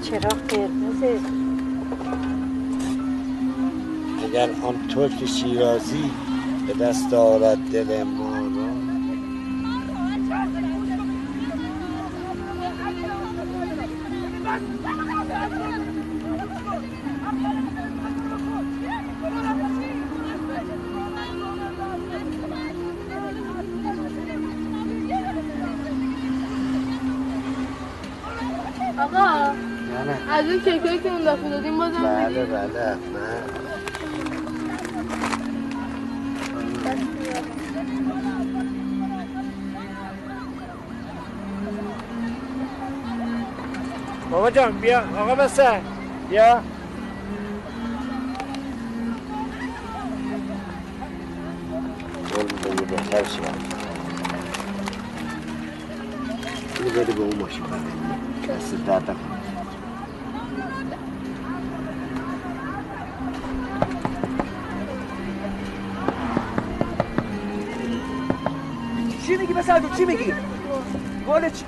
چرا قرمزه؟ اگر آن ترک شیرازی به دست آرد دل ما را. آقا نه از اون کیکایی که اون دفعه دادیم بازم بله بله نه بابا جان بیا آقا بسه بیا قول میدم یه بهتر شد اینو بده به اون ماشین بده دست درد نکنه چی میگی بسردون چی میگی؟ گل چی؟